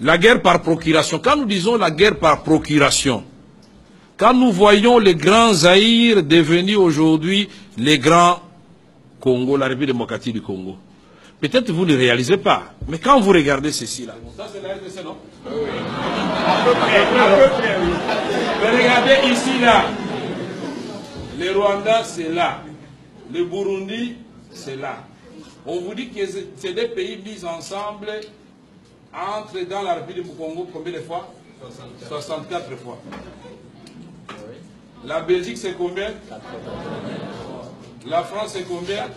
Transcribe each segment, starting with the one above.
La guerre par procuration. Quand nous disons la guerre par procuration, quand nous voyons les grands Zaïre devenir aujourd'hui les grands Congo, la République démocratique du Congo, peut-être vous ne réalisez pas, mais quand vous regardez ceci là, ça c'est la RDC, non? Oui. À peu près, oui. Mais regardez ici là, le Rwanda c'est là, le Burundi c'est là. On vous dit que c'est des pays mis ensemble, entrent dans la République du Congo combien de fois? 64 fois. La Belgique c'est combien? La France c'est combien?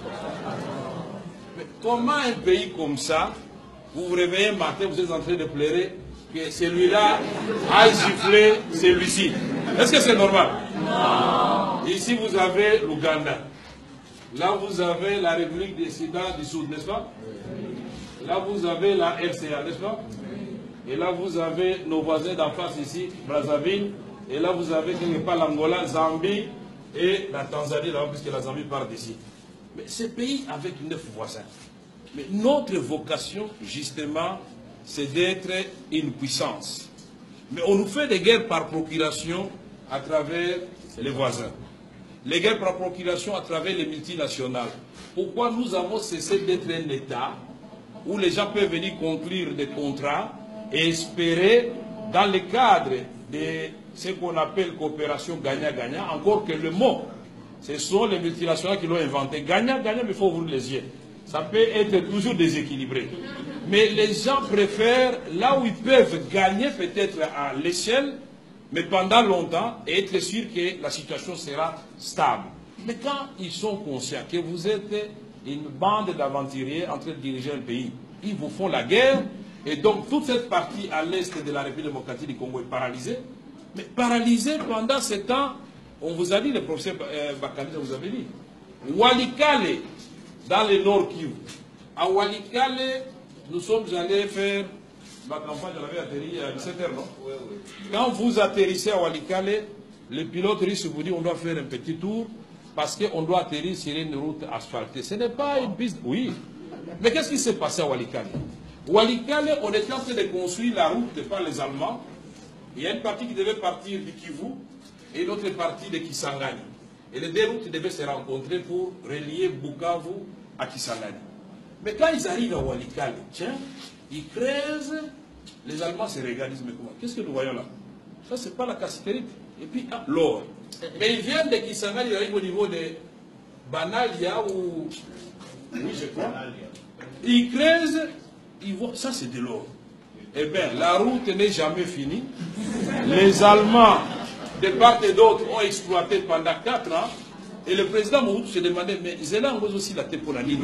Mais comment un pays comme ça, vous vous réveillez un matin, vous êtes en train de pleurer que celui-là a giflé celui-ci? Est-ce que c'est normal? Non. Ici vous avez l'Ouganda. Là vous avez la République des Soudan du Sud, n'est-ce pas? Là vous avez la RCA, n'est-ce pas? Et là vous avez nos voisins d'en face ici, Brazzaville. Et là vous avez quelque part l'Angola, Zambie et la Tanzanie, là, puisque la Zambie part d'ici. Mais ces pays avec 9 voisins. Mais notre vocation, justement, c'est d'être une puissance. Mais on nous fait des guerres par procuration à travers les voisins. Les guerres par procuration à travers les multinationales. Pourquoi nous avons cessé d'être un État où les gens peuvent venir conclure des contrats et espérer, dans le cadre de ce qu'on appelle coopération gagnant-gagnant, encore que le mot, ce sont les multinationales qui l'ont inventé. Gagnant-gagnant, mais il faut ouvrir les yeux. Ça peut être toujours déséquilibré. Mais les gens préfèrent là où ils peuvent gagner peut-être à l'échelle, mais pendant longtemps, et être sûr que la situation sera stable. Mais quand ils sont conscients que vous êtes une bande d'aventuriers en train de diriger un pays, ils vous font la guerre, et donc toute cette partie à l'est de la République démocratique du Congo est paralysée. Mais paralysée pendant ce temps, on vous a dit, le professeur Bakali vous avait dit, Walikale, dans le Nord Kivu, à Walikale, nous sommes allés faire ma campagne, j'avais atterri à 17h, non? Oui, oui. Quand vous atterrissez à Walikale, le pilote russe vous dit on doit faire un petit tour parce qu'on doit atterrir sur une route asphaltée. Ce n'est pas une piste. Oui. Mais qu'est-ce qui s'est passé à Walikale? Walikale, on était en train de construire la route par les Allemands. Il y a une partie qui devait partir du Kivu et une autre partie de Kisangani. Et les deux routes devaient se rencontrer pour relier Bukavu à Kisangani. Mais quand ils arrivent à Walikale, tiens, ils creusent, les Allemands se regardent, ils disent, mais comment? Qu'est-ce que nous voyons là? Ça, c'est pas la cassiterite. Et puis, ah, l'or. Mais ils viennent de Kisangani, ils arrivent au niveau de Banalia ou... Oui, je crois. Ils creusent, ils voient, ça c'est de l'or. Eh bien, la route n'est jamais finie. Les Allemands, de part et d'autre, ont exploité pendant 4 ans. Et le président Mobutu se demandait, mais Zélan pose aussi la Teponanine.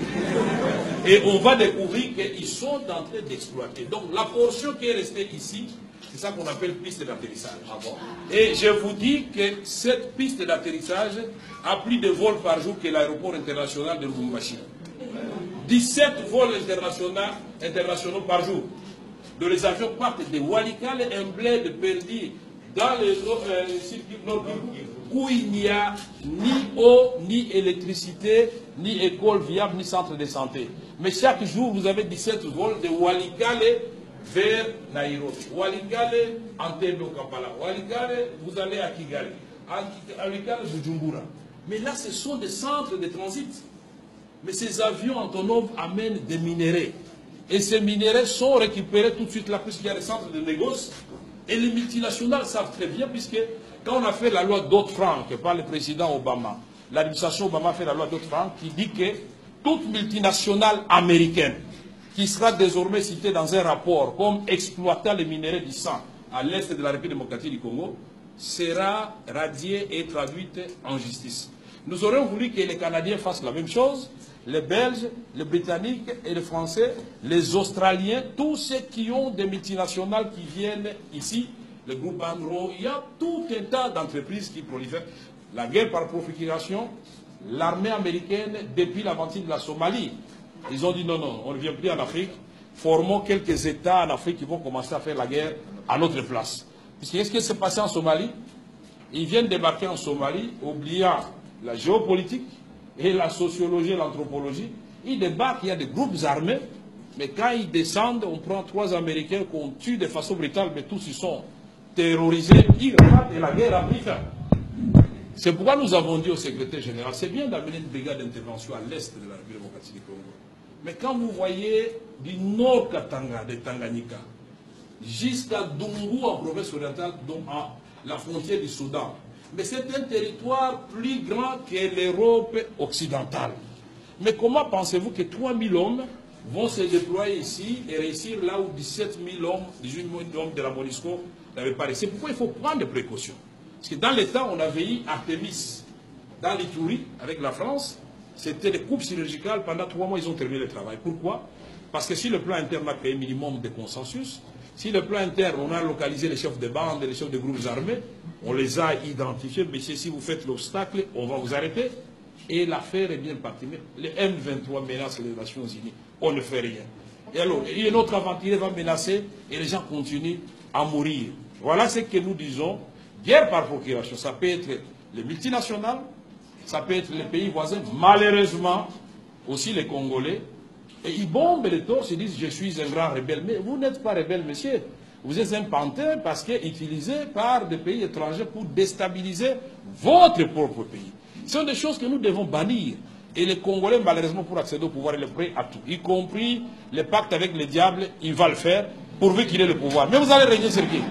Et on va découvrir qu'ils sont en train d'exploiter. Donc la portion qui est restée ici, c'est ça qu'on appelle piste d'atterrissage. Et je vous dis que cette piste d'atterrissage a plus de vols par jour que l'aéroport international de Lubumbashi. 17 vols internationaux par jour. De les avions partent de Walikale, un bled perdu dans le circuit nord où il n'y a ni eau, ni électricité, ni école viable, ni centre de santé. Mais chaque jour, vous avez 17 vols de Walikale vers Nairobi. Walikale, Entebbe au Kampala. Walikale, vous allez à Kigali. Walikale, Bujumbura. Mais là, ce sont des centres de transit. Mais ces avions autonomes amènent des minéraux. Et ces minéraux sont récupérés tout de suite là, puisqu'il y a des centres de négoce. Et les multinationales savent très bien, puisque quand on a fait la loi Dodd-Frank par le président Obama, l'administration Obama a fait la loi Dodd-Frank qui dit que toute multinationale américaine qui sera désormais citée dans un rapport comme exploitant les minéraux du sang à l'est de la République démocratique du Congo sera radiée et traduite en justice. Nous aurions voulu que les Canadiens fassent la même chose, les Belges, les Britanniques et les Français, les Australiens, tous ceux qui ont des multinationales qui viennent ici, le groupe Angro, il y a tout un tas d'entreprises qui prolifèrent. La guerre par procuration, l'armée américaine, depuis l'aventure de la Somalie, ils ont dit non, non, on ne vient plus en Afrique, formons quelques États en Afrique qui vont commencer à faire la guerre à notre place. Puisque qu'est-ce qui s'est passé en Somalie? Ils viennent débarquer en Somalie, oubliant la géopolitique et la sociologie et l'anthropologie. Ils débarquent, il y a des groupes armés Mais quand ils descendent, on prend 3 Américains qu'on tue de façon brutale, mais tous ils sont terrorisés, ils regardent et la guerre a pris fin. C'est pourquoi nous avons dit au secrétaire général, c'est bien d'amener une brigade d'intervention à l'est de la République démocratique du Congo. Mais quand vous voyez du nord Katanga, de Tanganyika, jusqu'à Dungu en province orientale, donc à la frontière du Soudan, mais c'est un territoire plus grand que l'Europe occidentale. Mais comment pensez-vous que 3000 hommes vont se déployer ici et réussir là où 17 000 hommes, 18 000 hommes de la MONUSCO n'avaient pas réussi? C'est pourquoi il faut prendre des précautions. Parce que dans les temps, on avait eu Artemis dans l'Ituri avec la France. C'était des coupes chirurgicales. Pendant 3 mois, ils ont terminé le travail. Pourquoi? Parce que si le plan interne a créé un minimum de consensus, si le plan interne, on a localisé les chefs de bande et les chefs de groupes armés, on les a identifiés, mais si vous faites l'obstacle, on va vous arrêter. Et l'affaire est bien partie. Mais les M23 menacent les Nations Unies. On ne fait rien. Et alors, une autre aventurier va menacer et les gens continuent à mourir. Voilà ce que nous disons. Guerre par procuration, ça peut être les multinationales, ça peut être les pays voisins, malheureusement, aussi les Congolais. Et ils bombent les torses, ils disent « je suis un grand rebelle ». Mais vous n'êtes pas rebelle, monsieur. Vous êtes un pantin parce que utilisé par des pays étrangers pour déstabiliser votre propre pays. Ce sont des choses que nous devons bannir. Et les Congolais, malheureusement, pour accéder au pouvoir, ils sont prêts à tout. Y compris les pactes avec le diable, il va le faire, pourvu qu'il ait le pouvoir. Mais vous allez régner sur qui?